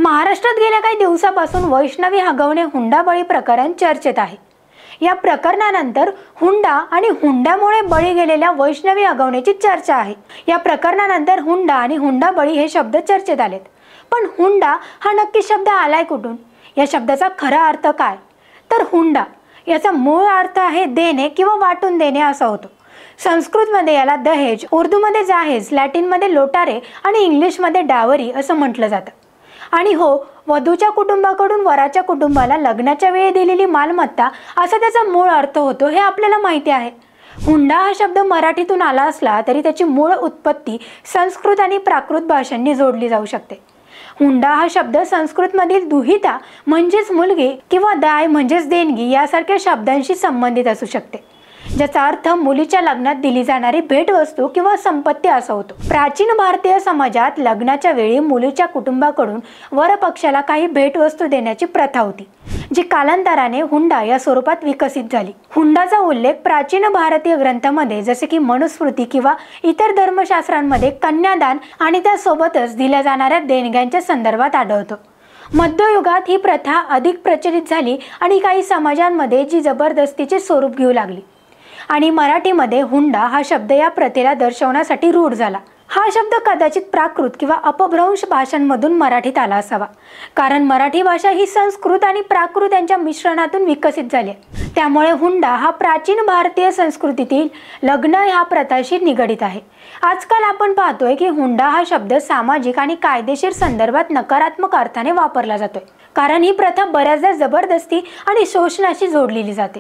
महाराष्ट्रात गेल्या काही दिवसापासून वैष्णवी हगवणे हुंडाबळी प्रकरण चर्चेत आहे। या प्रकरणानंतर हुंडा आणि हुंड्यामुळे बळी गेलेल्या वैष्णवी हगवण्याची चर्चा आहे। या प्रकरणानंतर हुंडा आणि हुंडाबळी हे शब्द चर्चेत आलेत। पण हुंडा हा नक्की शब्द आलाय कुठून? या शब्दाचा खरा अर्थ काय? तर हुंडा याचा मूळ अर्थ आहे देणे किंवा वाटून देणे असा होतो। संस्कृतमध्ये याला दहेज, उर्दूमध्ये जाहेज, लॅटिनमध्ये लोटारे आणि इंग्लिशमध्ये डावरी असं म्हटलं जातं। आणि हो, वधूच्या कुटुंबाकडून वराच्या कुटुंबाला लग्नाच्या वेळी दिलेली मालमत्ता असा त्याचा मूळ अर्थ होतो हे आपल्याला माहिती आहे। हुंडा हा शब्द मराठीतून आला असला तरी त्याची मूळ उत्पत्ती संस्कृत आणि प्राकृत भाषांनी जोडली जाऊ शकते। हुंडा हा शब्द संस्कृतमधील दुहिता म्हणजेच मुलगी किंवा दाय म्हणजेच देणगी यासारख्या शब्दांशी संबंधित असू शकते, ज्याचा अर्थ मुलीच्या लग्नात दिली जाणारी भेटवस्तू किंवा संपत्ती असा होतो। प्राचीन भारतीय समाजात लग्नाच्या वेळी मुलीच्या कुटुंबाकडून वरपक्षाला काही भेटवस्तू देण्याची प्रथा होती, जी कालांतराने हुंडा या स्वरूपात विकसित झाली। हुंडाचा उल्लेख प्राचीन भारतीय ग्रंथांमध्ये जसे की मनुस्मृती किंवा इतर धर्मशास्त्रांमध्ये कन्यादान आणि त्यासोबतच दिल्या जाणाऱ्या देणग्यांच्या संदर्भात आढळतो। मध्ययुगात ही प्रथा अधिक प्रचलित झाली आणि काही समाजांमध्ये जी जबरदस्तीचे स्वरूप घेऊ लागली आणि मराठीमध्ये हुंडा हा शब्द या प्रथेला दर्शवण्यासाठी रूढ झाला। हा शब्द कदाचित प्राकृत किंवा अपभ्रंश भाषांमधून मराठीत आला असावा, कारण मराठी भाषा ही संस्कृत आणि प्राकृत यांच्या मिश्रणातून विकसित झाली। त्यामुळे हुंडा हा प्राचीन भारतीय संस्कृतीतील लग्न ह्या प्रथाशी निगडित आहे। आजकाल आपण पाहतोय की हुंडा हा शब्द सामाजिक आणि कायदेशीर संदर्भात नकारात्मक अर्थाने वापरला जातोय, कारण ही प्रथा बऱ्याचदा जबरदस्ती आणि शोषणाशी जोडलेली जाते।